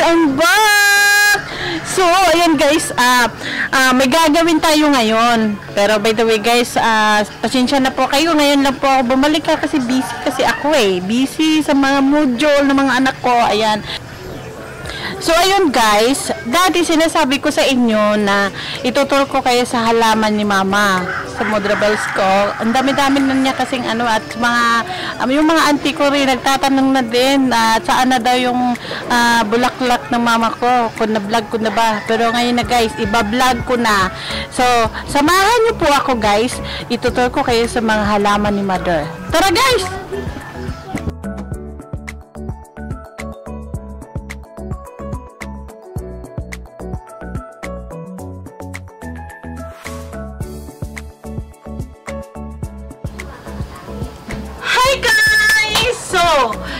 I'm back! So, ayan guys, may gagawin tayo ngayon. Pero by the way guys, pasensya na po kayo. Ngayon lang po ako bumalik kasi busy kasi ako Busy sa mga module ng mga anak ko. Ayan. So, ayun guys, dati sinasabi ko sa inyo na ituturo ko kayo sa halaman ni Mama sa Modrabels ko. Ang dami-dami na niya kasing at mga, yung mga auntie ko rin nagtatanong na din saan na daw yung bulaklak ng Mama ko, kung na-vlog ko na ba. Pero ngayon na guys, iba-vlog ko na. So, samahan niyo po ako guys, ituturo ko kayo sa mga halaman ni Mother. Tara guys!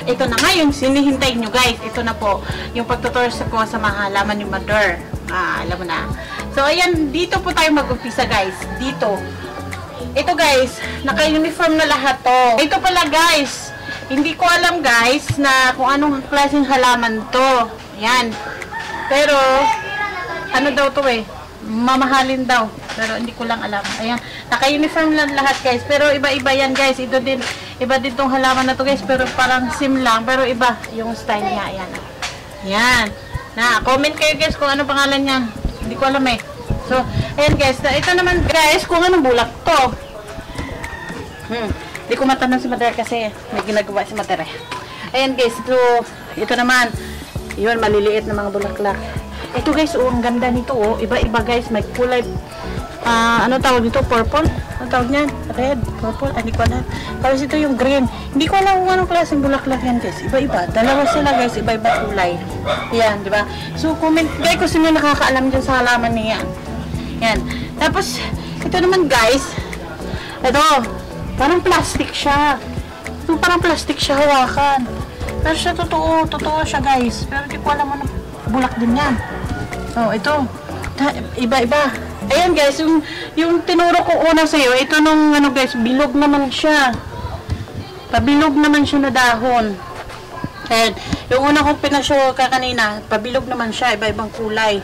Ito na nga yung sinihintay nyo guys. Ito na po yung pagtutur ko sa mga halaman ni Mother. Alam mo na. So ayan, dito po tayo mag-umpisa guys. Dito. Ito guys, naka-uniform na lahat to. Ito pala guys, hindi ko alam guys na kung anong klaseng halaman to. Ayan. Pero ano daw to mamahalin daw. Pero hindi ko lang alam. Ayan. Naka-uniform lang lahat guys. Pero iba-iba yan guys. Ito din. Iba din tong halaman na to guys. Pero parang sim lang. Pero iba yung style niya. Ayan. Ayan. Comment kayo guys kung ano pangalan yan. Hindi ko alam So, ayan guys. Ito naman guys kung anong bulak to. Hindi ko matanong si Mother kasi may ginagawa si Mother Ayan guys. So, ito naman. Yun, maliliit na mga bulaklak. Ito guys, ang ganda nito Iba-iba guys, may kulay. Ano tawag nito? Purple? Ano tawag niyan? Red? Purple? Hindi ko alam. Tapos ito yung green. Hindi ko alam kung anong klaseng bulaklak yan guys. Iba-iba. Dalawa sila guys, iba-iba kulay. Yan, di ba? So, comment guys kung sino nakakaalam dyan sa halaman niya. Yan. Tapos, ito naman guys. Ito, parang plastic siya. Ito, parang plastic siya hawakan. Pero siya totoo. Totoo siya guys. Pero hindi ko alam ano. Bulak din yan. Ito. Iba-iba. Ayan guys, yung tinuro ko una sa iyo, ito nung guys, bilog naman siya. Pabilog naman siya na dahon. And yung una kong pinashow kanina, pabilog naman siya, iba-ibang kulay.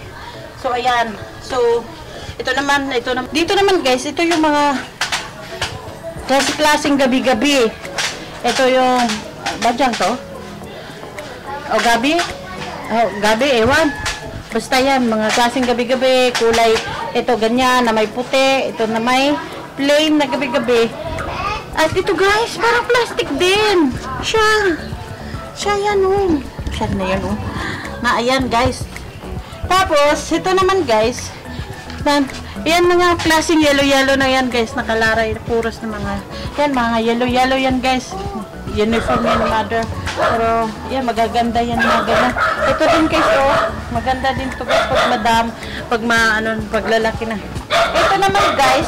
So ayan. So ito naman. Dito naman guys, ito yung mga klaseng gabi-gabi. Ito yung badyang to. Gabi? Gabi, ewan. Basta yan, mga klaseng gabi-gabi, kulay, ito ganyan, na may puti, ito na may plain na gabi-gabi. At ito guys, parang plastic din. Siya yan Siya na yan ayan guys. Tapos, ito naman guys, yan mga klaseng yellow-yellow na yan guys, nakalaray, puros na mga yellow-yellow yan guys. Uniform yan ni Mother. Pero, yan, magaganda yan mga ganyan. Ito din guys, maganda din to guys pag madam, pag lalaki na. Ito naman guys,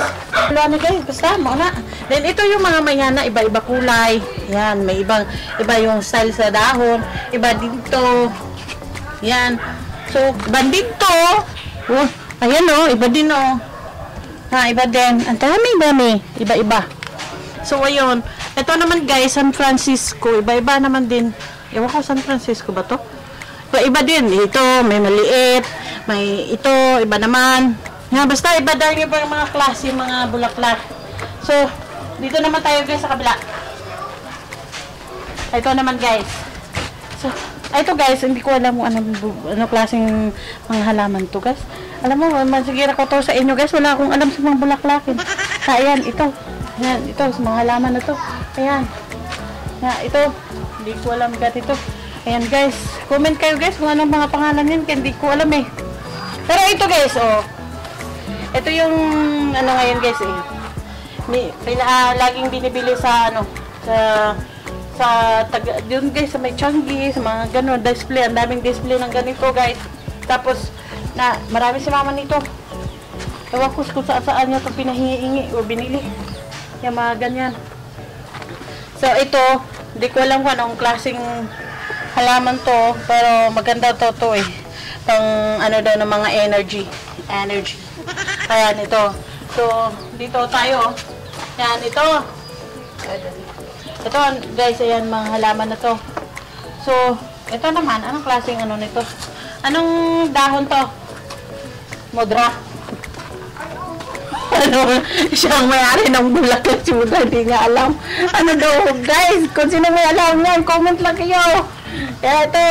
wala na guys, basta mo na. Then, ito yung mga mayana, iba-iba kulay. Yan, may iba yung style sa dahon. Iba dito. Yan. So, iba dito. Ayan iba din iba din. Ang dami. Iba-iba. So, ayun. Ito naman guys, San Francisco. Iba-iba naman din. Ewan ko, San Francisco ba to? Iba din. Ito, may maliit. May ito, iba naman. Basta iba dahil yung mga klase, mga bulaklak. So, dito naman tayo guys sa kabila. Ito naman guys. So, ito guys, hindi ko alam kung ano klaseng mga halaman to guys. Alam mo, masigira ko to sa inyo guys. Wala akong alam sa mga bulaklakin. Ayan, ito. Ayan, ito, sa mga halaman na to. Ayan. Ito. Hindi ko alam ito. Ayan guys. Comment kayo guys kung anong mga pangalan yan. Hindi ko alam Pero ito guys, ito yung, ngayon guys laging binibili sa, doon guys, sa may Changi, sa mga ganun, display. Ang daming display ng ganito guys. Tapos, marami si Mama nito. Ewan ko kung saan niya ito pinahihingi o binili. Yung mga ganyan. So, ito, hindi ko alam kung anong klaseng halaman to, pero maganda to pang daw ng mga energy. Ayan, ito. So, dito tayo. Ayan, ito. Ito, guys, ayan, mga halaman na to. So, ito naman, anong klaseng nito? Anong dahon to? Modra. Ano, siya ang may-ari ng bulaklak si Mudra, hindi nga alam. Ano daw, guys, kung sino may alam yan, comment lang kayo. Kaya ito,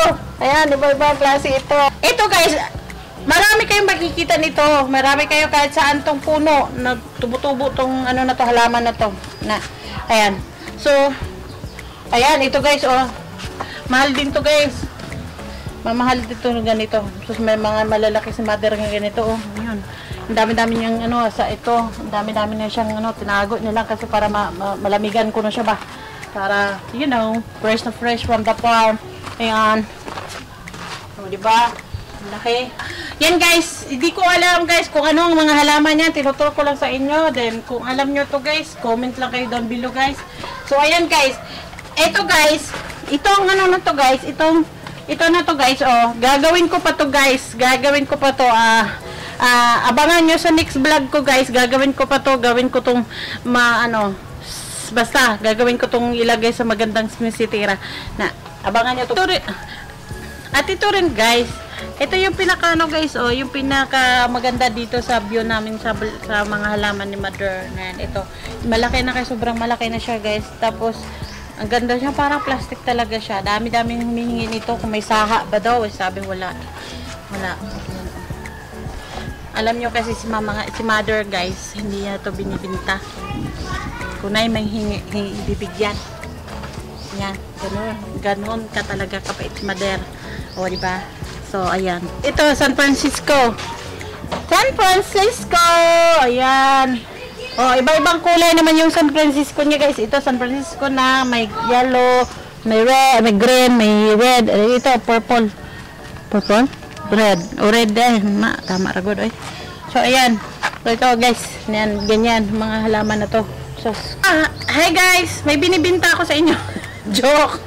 ayan, iba-iba klase ito. Ito guys, marami kayong makikita nito. Marami kayo kahit saan tong puno, na tubo-tubo tong ano na to, halaman na to. Na, ayan. So, ayan, ito guys, oh. Mahal din to guys. Mamahal dito ganito. So, may mga malalaki si mother ng ganito, oh. Ayun. Ang dami-dami niyang ano sa ito. Ang dami-dami na siyang ano, tinago niya lang kasi para malamigan ko na siya ba. Para, you know, fresh na fresh from the farm. Ayan. O, diba? Laki. Yan guys, hindi ko alam guys kung ano ang mga halaman niya. Tinuturo ko lang sa inyo. Then, kung alam nyo to guys, comment lang kayo down below guys. So, ayan guys. Ito guys, itong ano na to guys, ito na to guys, oh. Gagawin ko pa to guys. Gagawin ko pa to, abangan nyo sa next vlog ko guys. Gagawin ko pa to. Gawin ko tong basta gagawin ko tong ilagay sa magandang sinisitira na abangan nyo to. At ito rin guys, ito yung pinaka ano guys, oh, yung pinaka maganda dito sa view namin sa mga halaman ni mother. Ito malaki na, kay sobrang malaki na siya guys. Tapos ang ganda siya, parang plastic talaga siya. Dami-daming humihingi nito. Kung may saha ba daw, sabi wala. Alam nyo kasi si mother guys, hindi niya ito binibinta. Kung na may bibigyan. Yan, ganun ka talaga kapait si mother. O, diba? So, ayan. Ito, San Francisco. San Francisco! Ayan. O, iba-ibang kulay naman yung San Francisco niya guys. Ito, San Francisco na may yellow, may red, may green, may red. Ito, purple. Purple? Red. O, red eh. Tama, ragod eh. So, ayan. So, ito guys. Yan, ganyan. Mga halaman na to. So, hi guys. May binibinta ako sa inyo. Joke.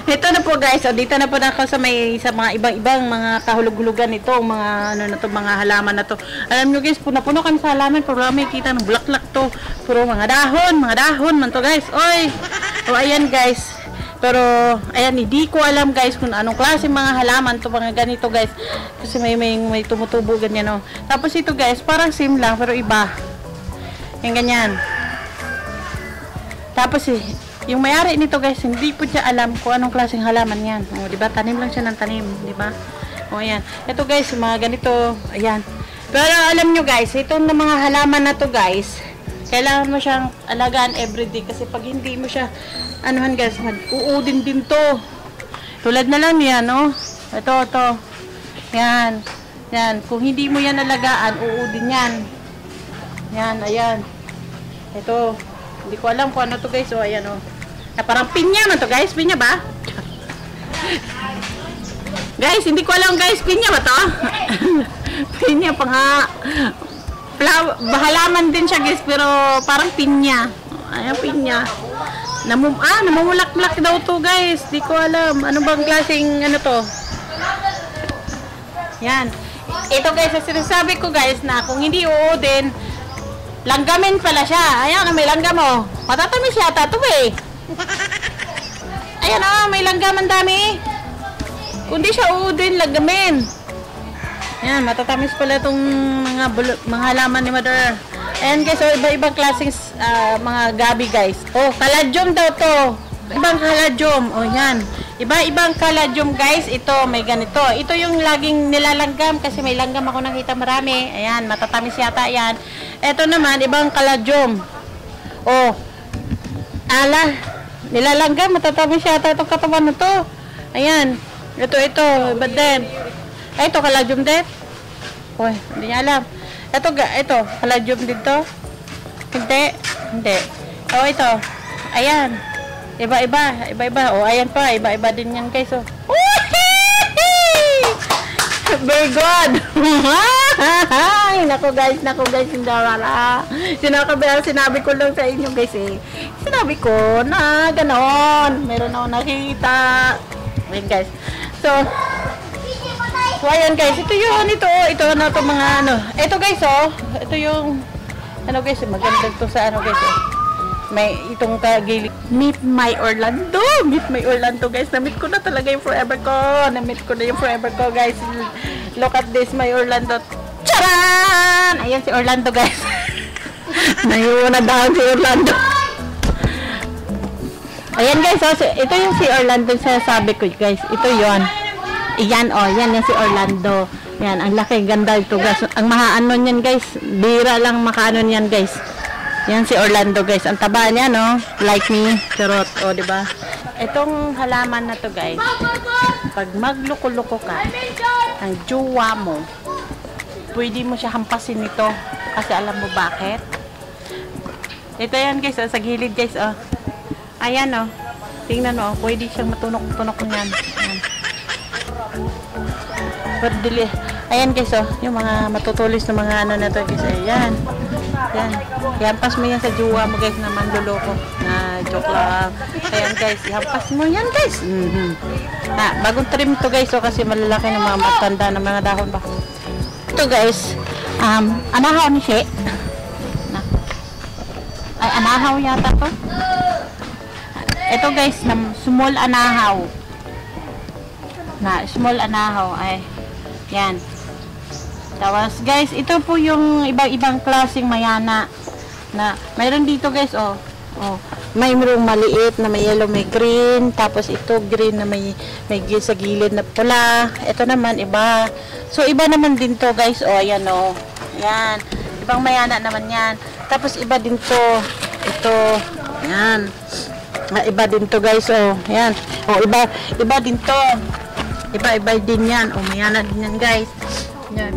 Ito na po guys. O, dito na po na ako sa mga ibang-ibang mga kahulog-hulugan ito. Mga ano na to, mga halaman na to. Alam nyo guys, puno-puno kami sa halaman. Pero may kita ng bulaklak to. Puro mga dahon man to guys. Oy. O, ayan guys. Pero, ayan, hindi ko alam guys kung anong klase mga halaman to, mga ganito guys. Kasi may tumutubo ganyan, no. Tapos ito guys, parang same lang, pero iba. Yung ganyan. Tapos yung may-ari nito guys, hindi po siya alam kung anong klaseng halaman yan. O, diba? Tanim lang siya ng tanim, diba? O, ayan. Ito guys, mga ganito, ayan. Pero alam nyo guys, itong mga halaman na to guys, kailangan mo siyang alagaan everyday. Kasi pag hindi mo siya anuhan guys, uudin din to. Tulad na lang yan, no? Ito. Yan. Kung hindi mo yan alagaan, uudin yan. Yan, ayan. Ito. Hindi ko alam kung ano to guys. O, ayan, o. Parang pinya man to guys. Pinya ba? Guys, hindi ko alam guys. Pinya ba to? Pinya pa nga. Halaman din siya guys. Pero parang pinya. Ayan, pinya. Namumulak-mulak daw to guys. Di ko alam. Ano bang klaseng ano to? Yan. Ito guys, sinasabi ko guys na kung hindi uudin, langgamin pala siya. Ayan, may langgam mo. Matatamis yata to eh. Ayan o, may langgaman dami. Kung di siya uudin, langgamin. Ayan, matatamis pala itong mga halaman ni mother. Ayan guys, so iba-ibang klaseng mga gabi guys. Oh, kaladyom daw to. Ibang kaladyom. Oh, yan. Iba-ibang kaladyom guys. Ito, may ganito. Ito yung laging nilalanggam kasi may langgam ako nakita marami. Ayan, matatamis yata yan. Ito naman, ibang kaladyom. Oh, nilalanggam, matatamis yata itong katawan na to. Ayan. Ito. Iba din. Ay, ito, kaladyom din. Uy, hindi niya alam. Ito, kaladyom dito. Hindi. Oh, ito. Ayan. Iba-iba. Oh, ayan pa. Iba-iba din yan, guys. Oh. Very good. Nako guys, hindi wala. Sinabi ko lang sa inyo, guys eh. Sinabi ko na ganon. Meron ako nakita. Ayan, guys. So, ayan guys, ito na to mga ano. Ito guys, oh. Ito yung ano guys, maganda to sa ano guys, oh. may itong kagilid. Meet my Orlando! Meet my Orlando, guys. Na-meet ko na talaga yung forever ko. Na-meet ko na yung forever ko, guys. Look at this, my Orlando. Charan! Ayan si Orlando, guys. Naiuna daw si Orlando. Ayan, guys. So, ito yung si Orlando sinasabi ko, guys. Ito yon. Iyan, oh. Yan yung si Orlando. Yan, ang laki, ganda ito, guys. Ang mahaano niyan, guys. Bira lang makaano niyan, guys. Yan si Orlando, guys. Ang taba niya, no? Like me. Charot, oh, diba? Itong halaman na to, guys. Pag magloko-loko ka, ang jowa mo, pwede mo siya hampasin nito. Kasi alam mo bakit? Ito yan, guys. Oh, sa gilid, guys, oh. Ayan, oh. Tingnan mo, oh. Pwede siyang matunok-tunok niyan. Ayan. Ayan, guys, oh. Yung mga matutulis na mga ano na to, guys. Ayan. Yan. Ihampas mo yan sa jowa mo, guys, na manluloko. Na joke lang. Ayan, guys. Ihampas mo yan, guys. Bagong trim to, guys. So, kasi malalaki ng mga matanda ng mga dahon ba. Ito, guys. Anahaw ni siya. Ay, anahaw yata to. Ito, guys. Small anahaw. Small anahaw. Ay. Yan. Tapos, guys, ito po yung ibang klaseng mayana na mayroon dito, guys, oh. Mayroong maliit na may yellow, may green, tapos ito green na may sa gilid na pula. Ito naman iba. So iba naman din to, guys, oh, ayan, oh. Ayan. Ibang mayana naman 'yan. Tapos iba din to. Ito. Ayan. Iba din to, guys, oh. Ayan. Oh, iba din to. Iba din 'yan. Oh, mayana din 'yan, guys. Ayan.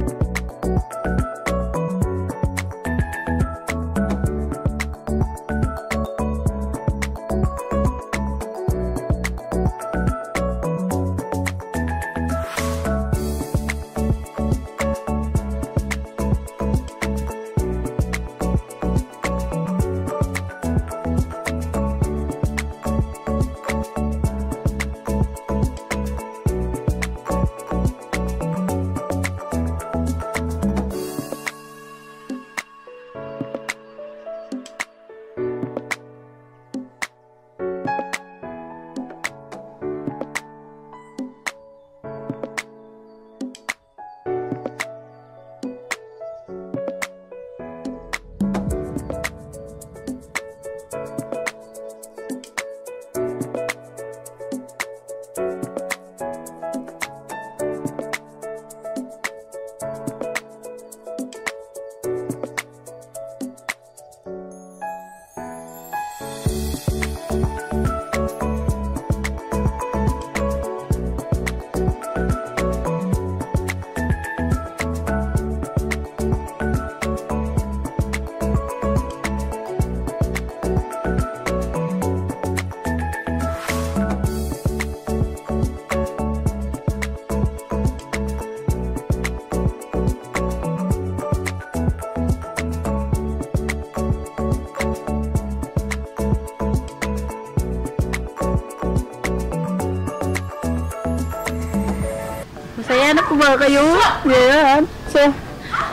Masaya na po ba kayo? Ayan. So,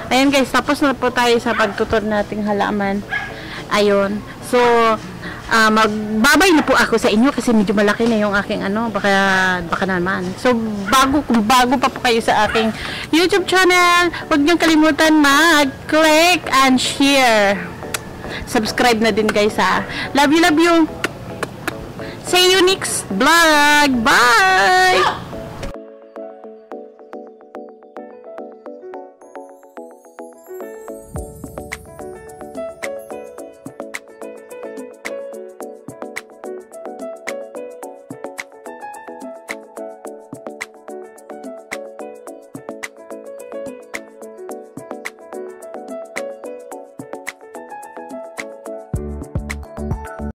ayan, guys, tapos na po tayo sa pagtutur nating halaman. Ayun. So, magbabay na po ako sa inyo kasi medyo malaki na yung aking ano, baka naman. So, kung bago pa po kayo sa aking YouTube channel, huwag niyong kalimutan mag-click and share. Subscribe na din, guys, ha. Love you, love you. See you next vlog. Bye!